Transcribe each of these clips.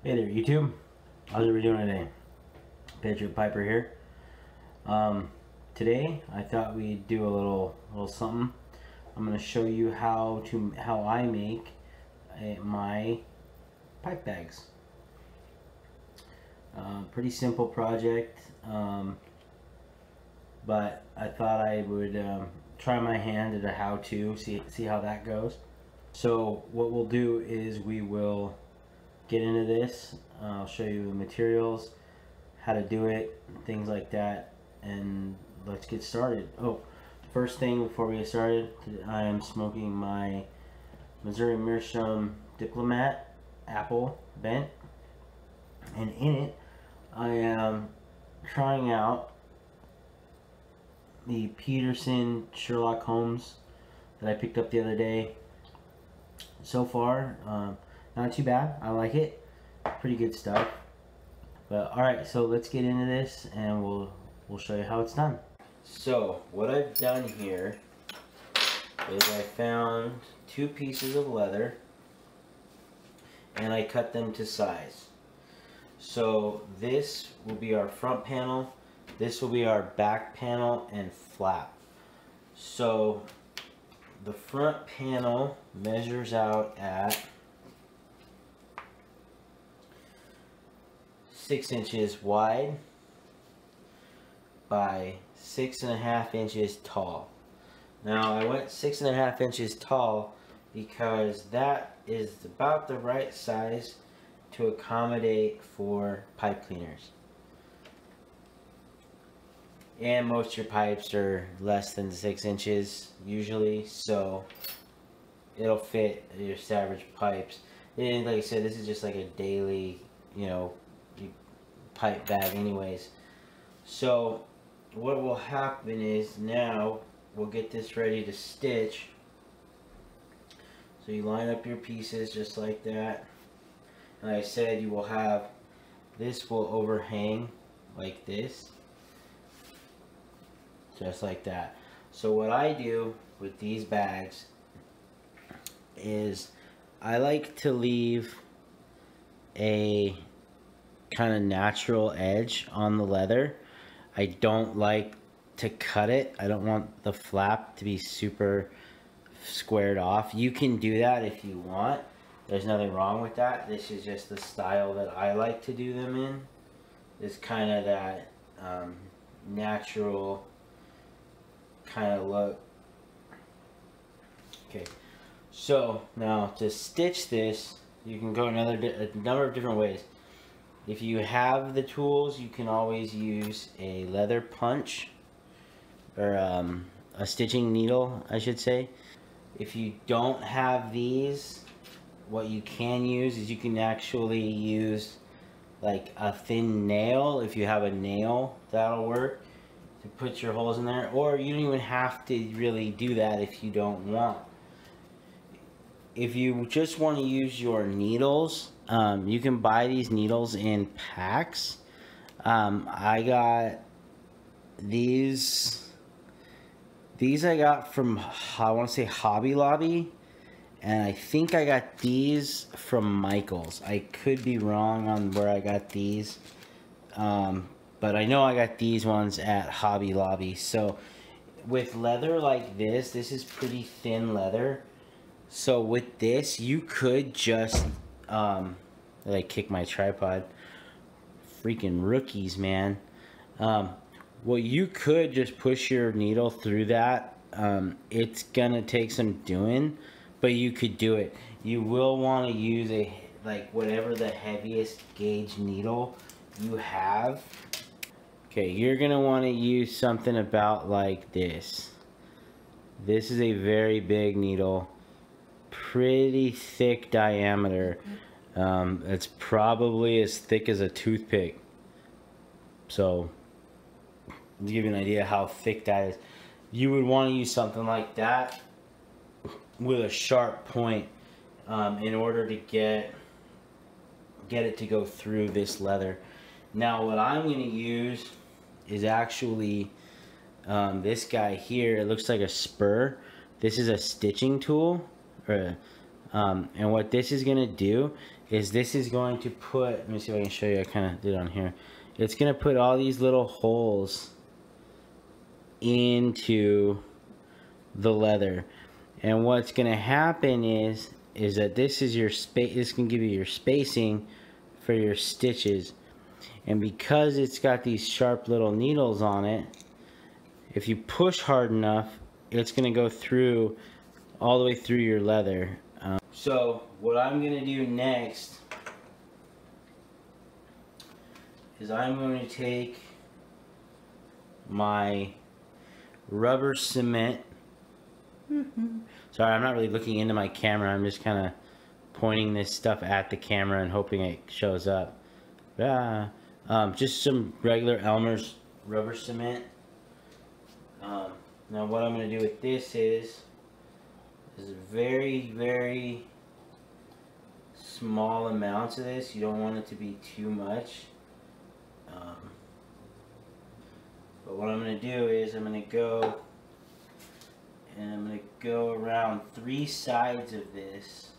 Hey there, YouTube. How's everybody doing today? Patriot Piper here. Today I thought we'd do a little something. I'm going to show you how I make my pipe bags. Pretty simple project, but I thought I would try my hand at a how-to, see how that goes. So what we'll do is we will get into this. I'll show you the materials, how to do it, things like that, and let's get started. Oh, first thing before we get started, I am smoking my Missouri Meerschaum Diplomat Apple Bent, and in it I am trying out the Peterson Sherlock Holmes that I picked up the other day. So far, not too bad. I like it. Pretty good stuff. But alright, so let's get into this and we'll show you how it's done. So what I've done here is I found 2 pieces of leather and I cut them to size. So this will be our front panel, this will be our back panel and flap. So the front panel measures out at 6 inches wide by 6.5 inches tall. Now I went 6.5 inches tall because that is about the right size to accommodate for pipe cleaners. And most of your pipes are less than 6 inches usually, so it'll fit your average pipes. And like I said, this is just like a daily, pipe bag anyways. So what will happen is now we'll get this ready to stitch. So you line up your pieces just like that. And like I said, you will have, this will overhang like this. Just like that. So what I do with these bags is I like to leave a kind of natural edge on the leather. I don't like to cut it. I don't want the flap to be super squared off. You can do that if you want. There's nothing wrong with that. This is just the style that I like to do them in. It's kind of that natural kind of look. Okay, so now to stitch this, you can go a number of different ways. If you have the tools, you can always use a leather punch or a stitching needle, I should say. If you don't have these, what you can use is you can actually use like a thin nail. If you have a nail, that'll work to put your holes in there, or you don't even have to really do that if you don't want. If you just want to use your needles, you can buy these needles in packs. I got these I got from, I want to say, Hobby Lobby, and I think I got these from Michael's. I could be wrong on where I got these, but I know I got these ones at Hobby Lobby. So with leather like this is pretty thin leather. So with this, you could just, like, kick my tripod. Freaking rookies, man. Well, you could just push your needle through that. It's gonna take some doing, but you could do it. You will want to use whatever the heaviest gauge needle you have. Okay, you're gonna want to use something about like this. This is a very big needle. Pretty thick diameter. It's probably as thick as a toothpick. So to give you an idea how thick that is, you would want to use something like that with a sharp point in order to get it to go through this leather. Now what I'm going to use is actually this guy here. It looks like a spur. This is a stitching tool, or And what this is going to do is this is going to put, let me see if I can show you, I kind of did on here. It's going to put all these little holes into the leather. And what's going to happen is that this is your space, this can give you your spacing for your stitches. And because it's got these sharp little needles on it, if you push hard enough, it's going to go through all the way through your leather. So what I'm going to do next is I'm going to take my rubber cement. Sorry, I'm not really looking into my camera. I'm just kind of pointing this stuff at the camera and hoping it shows up. Just some regular Elmer's rubber cement. Now what I'm going to do with this is very, very small amounts of this. You don't want it to be too much. But what I'm going to do is I'm going to go and I'm going to go around 3 sides of this,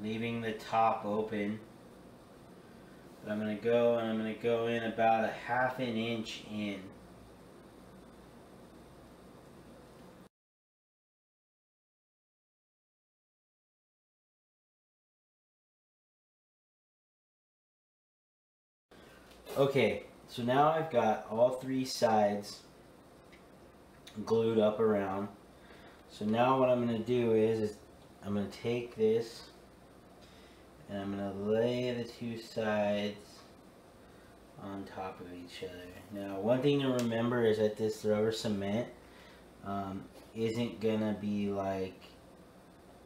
leaving the top open. But I'm going to go and I'm going to go in about 1/2 inch in. Okay, so now I've got all 3 sides glued up around. So now what I'm going to do is I'm going to take this and I'm going to lay the 2 sides on top of each other. Now one thing to remember is that this rubber cement isn't going to be like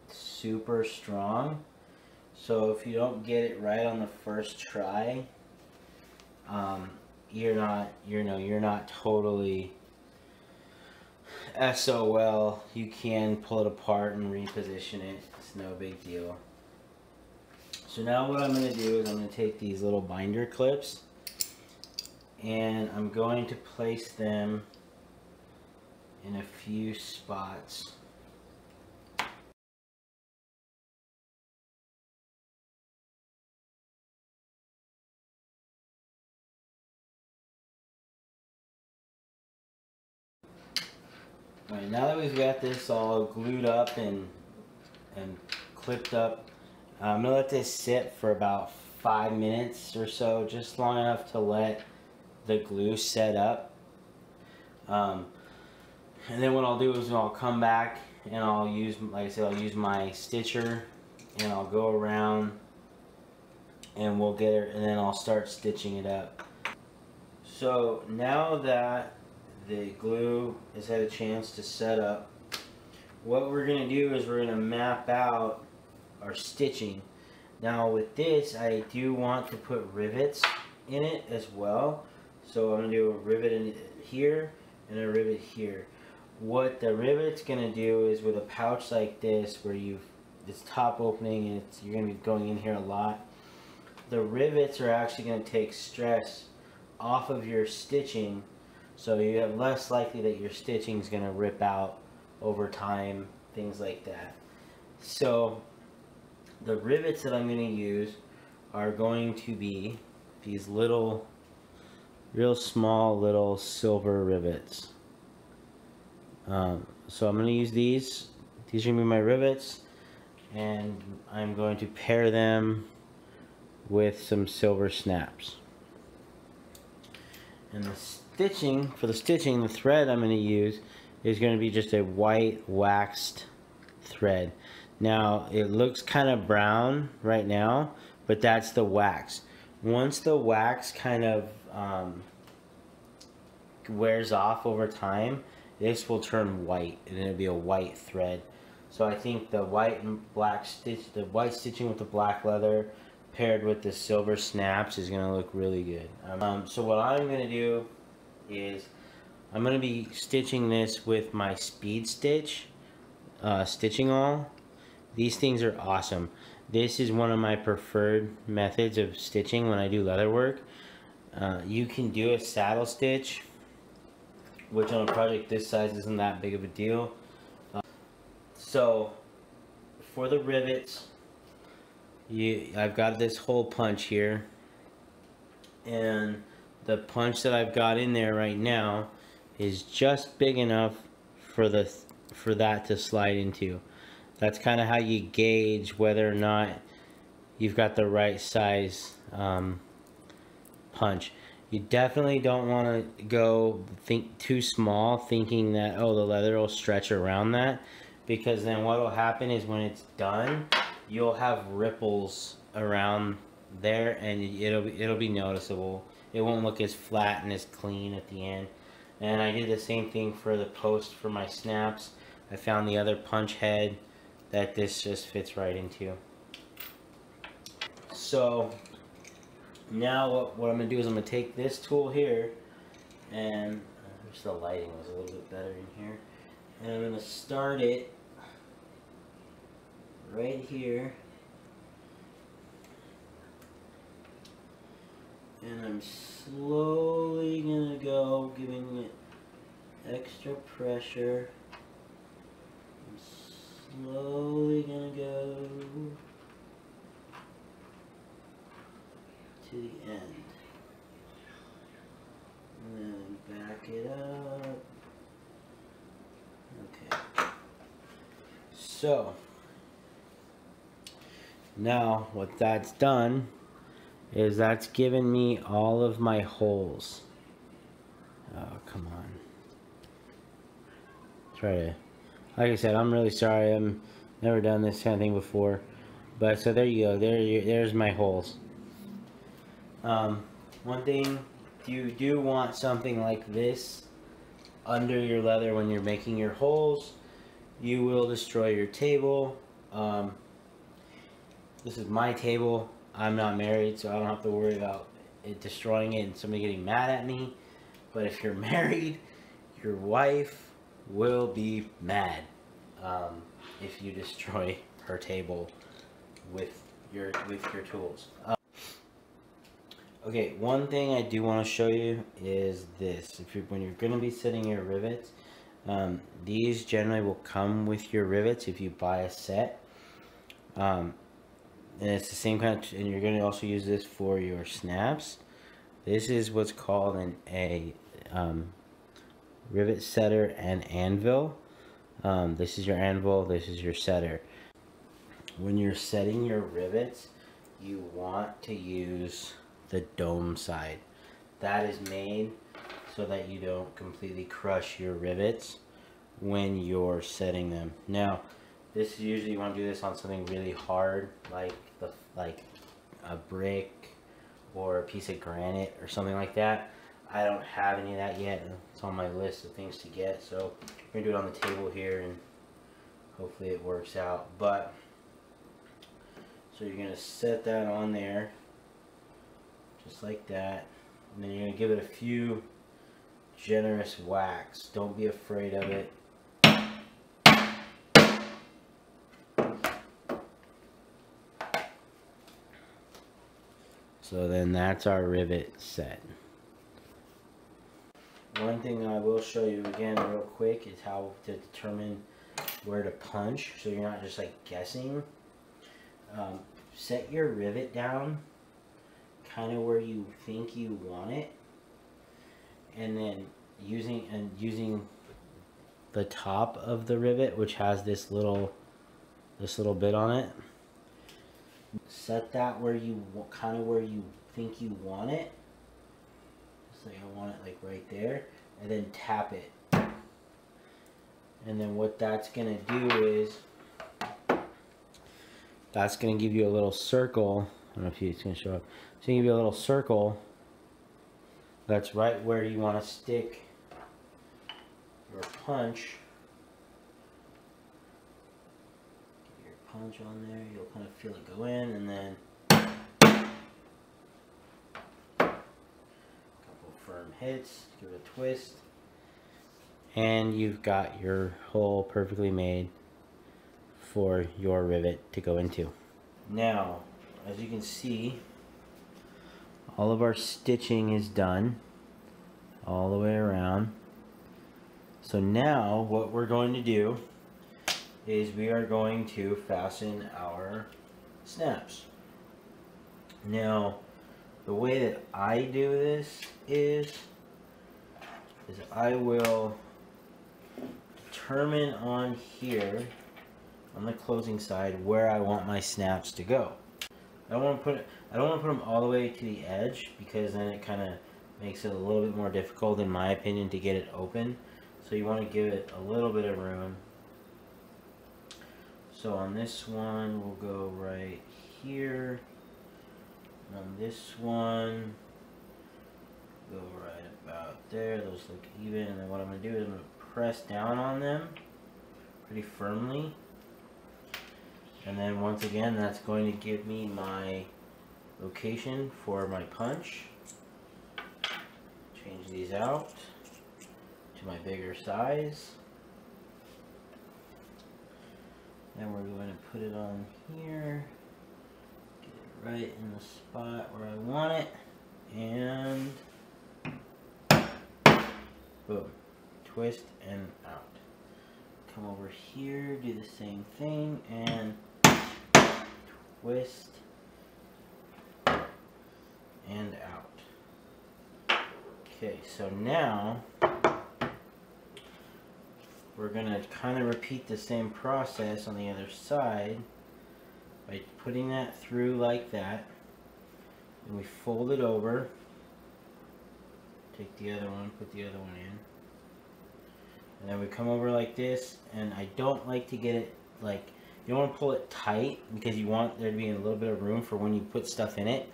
super strong. So if you don't get it right on the first try, you're not totally SOL. You can pull it apart and reposition it. It's no big deal. So now what I'm going to do is I'm going to take these little binder clips and I'm going to place them in a few spots. Alright, now that we've got this all glued up and clipped up, I'm going to let this sit for about 5 minutes or so, just long enough to let the glue set up. And then what I'll do is I'll come back and I'll use, like I said, I'll use my stitcher and I'll go around and we'll get it, and then I'll start stitching it up. So now that the glue has had a chance to set up, what we're going to do is we're going to map out our stitching. Now with this, I do want to put rivets in it as well. So I'm going to do a rivet in here and a rivet here. What the rivet's going to do is with a pouch like this where this top opening and you're going to be going in here a lot, the rivets are actually going to take stress off of your stitching. So you're less likely that your stitching is going to rip out over time, things like that. So the rivets that I'm going to use are going to be these little, real small little silver rivets. So I'm going to use these. These are going to be my rivets, and I'm going to pair them with some silver snaps. And for the stitching, the thread I'm going to use is going to be just a white waxed thread. Now it looks kind of brown right now, but that's the wax. Once the wax kind of wears off over time, this will turn white and it'll be a white thread. So I think the white and black the white stitching with the black leather paired with the silver snaps is going to look really good. So what I'm going to do is I'm going to be stitching this with my speed stitch stitching awl. These things are awesome. This is one of my preferred methods of stitching when I do leather work. You can do a saddle stitch, which on a project this size isn't that big of a deal. So for the rivets, I've got this hole punch here, and the punch that I've got in there right now is just big enough for that to slide into. That's kind of how you gauge whether or not you've got the right size punch. You definitely don't want to think too small, thinking that, oh, the leather will stretch around that, because then what will happen is when it's done, you'll have ripples around there, and it'll be noticeable. It won't look as flat and as clean at the end. And I did the same thing for the post for my snaps. I found the other punch head that this just fits right into. So now what I'm going to do is I'm going to take this tool here, and I wish the lighting was a little bit better in here, and I'm going to start it right here, and I'm slowly going to go giving it extra pressure. I'm slowly going to go to the end, and then back it up. Okay, so now what that's done is that's given me all of my holes. Oh, come on. Try to, like I said, I'm really sorry, I've never done this kind of thing before, but so there you go, there's my holes. One thing, you do want something like this under your leather when you're making your holes. You will destroy your table. This is my table. I'm not married, so I don't have to worry about it destroying it and somebody getting mad at me. But if you're married, your wife will be mad if you destroy her table with your tools. Okay, one thing I do want to show you is this. When you're going to be setting your rivets, these generally will come with your rivets if you buy a set. And it's the same kind of, and you're going to also use this for your snaps. This is what's called a rivet setter and anvil. This is your anvil, this is your setter. When you're setting your rivets, you want to use the dome side. That is made so that you don't completely crush your rivets when you're setting them. Now, this usually you want to do this on something really hard, like a brick or a piece of granite or something like that. I don't have any of that yet. It's on my list of things to get, so we're gonna do it on the table here, and hopefully it works out. But so you're gonna set that on there just like that, and then you're going to give it a few generous whacks. Don't be afraid of it. So then that's our rivet set. One thing I will show you again real quick is how to determine where to punch, so you're not just like guessing. Set your rivet down kind of where you think you want it, and then using the top of the rivet, which has this little bit on it, set that where you kind of where you think you want it. Just like I want it like right there, and then tap it. And then what that's gonna do is that's gonna give you a little circle. I don't know if it's gonna show up. So you give you a little circle that's right where you want to stick your punch. Get your punch on there, you'll kind of feel it go in, and then a couple firm hits, give it a twist, and you've got your hole perfectly made for your rivet to go into. Now, as you can see, all of our stitching is done all the way around. So now what we're going to do is we are going to fasten our snaps. Now, the way that I do this is I will determine on here, on the closing side, where I want my snaps to go. I don't want to put them all the way to the edge, because then it kind of makes it a little bit more difficult, in my opinion, to get it open. So you want to give it a little bit of room. So on this one, we'll go right here. On this one, go right about there. Those look even. And then what I'm going to do is I'm going to press down on them pretty firmly. And then once again, that's going to give me my location for my punch. Change these out to my bigger size. Then we're going to put it on here. Get it right in the spot where I want it. And boom. Twist and out. Come over here, do the same thing, and twist and out. Okay, so now we're gonna kind of repeat the same process on the other side by putting that through like that, and we fold it over, take the other one, put the other one in, and then we come over like this. And I don't like to get it like, you don't want to pull it tight, because you want there to be a little bit of room for when you put stuff in it.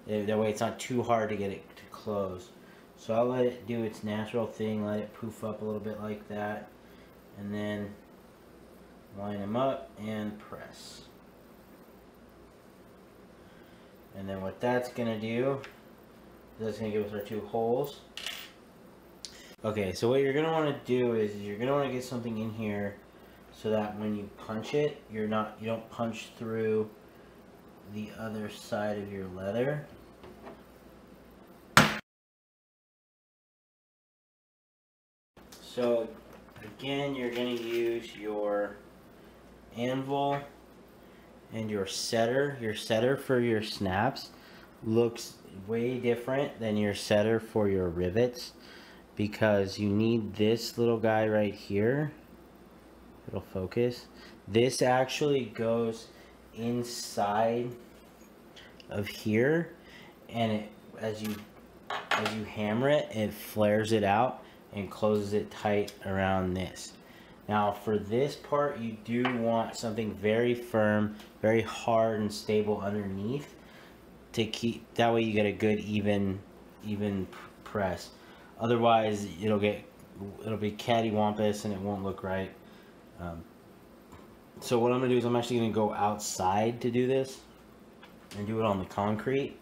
That way it's not too hard to get it to close. So I'll let it do its natural thing, let it poof up a little bit like that, and then line them up and press. And then what that's gonna do is that's gonna give us our two holes. Okay, so what you're gonna want to do is you're gonna want to get something in here so that when you punch it, you don't punch through the other side of your leather. So again, you're going to use your anvil and your setter. Your setter for your snaps looks way different than your setter for your rivets, because you need this little guy right here. It'll focus. This actually goes inside of here, and it, as you hammer it, it flares it out and closes it tight around this. Now for this part, you do want something very firm, very hard and stable underneath, to keep, that way you get a good even press. Otherwise it'll be cattywampus and it won't look right. So what I'm gonna do is I'm actually gonna go outside to do this and do it on the concrete.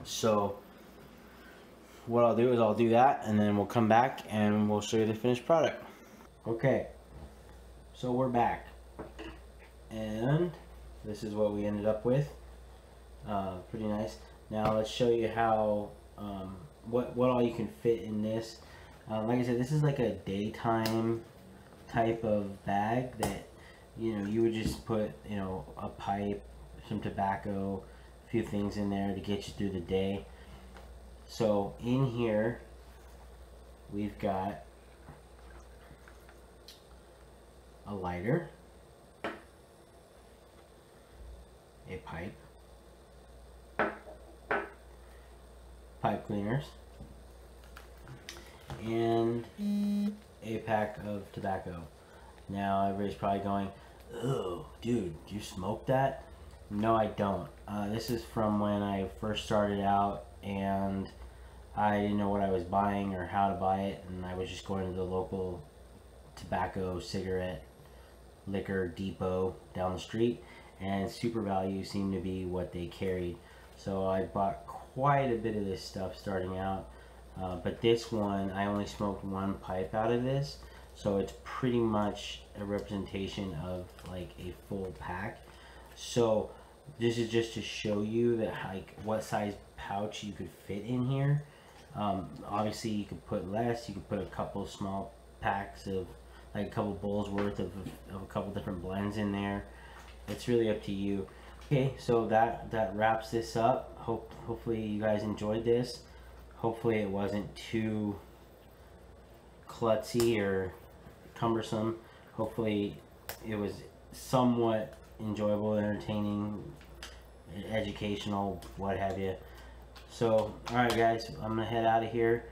So what I'll do is I'll do that, and then we'll come back and we'll show you the finished product. Okay, so we're back, and this is what we ended up with. Pretty nice. Now let's show you how what all you can fit in this. Like I said, this is like a daytime type of bag that, you know, you would just put, you know, a pipe, some tobacco, a few things in there to get you through the day. So in here we've got a lighter, a pipe, pipe cleaners, and a pack of tobacco. Now everybody's probably going, "Oh, dude, do you smoke that?" No, I don't. This is from when I first started out, and I didn't know what I was buying or how to buy it, and I was just going to the local tobacco, cigarette, liquor depot down the street, and Super Value seemed to be what they carried. So I bought quite a bit of this stuff starting out, but this one, I only smoked one pipe out of this, so it's pretty much a representation of like a full pack. So this is just to show you that, like, what size pouch you could fit in here. Obviously you could put less, you could put a couple small packs of like a couple bowls worth of a couple different blends in there. It's really up to you. Okay, so that wraps this up. Hopefully you guys enjoyed this. Hopefully it wasn't too klutzy or cumbersome. Hopefully it was somewhat enjoyable, entertaining, educational, what have you. So, alright guys, I'm gonna head out of here.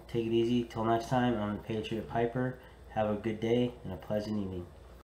Take it easy. Till next time, I'm the Patriot Piper. Have a good day and a pleasant evening.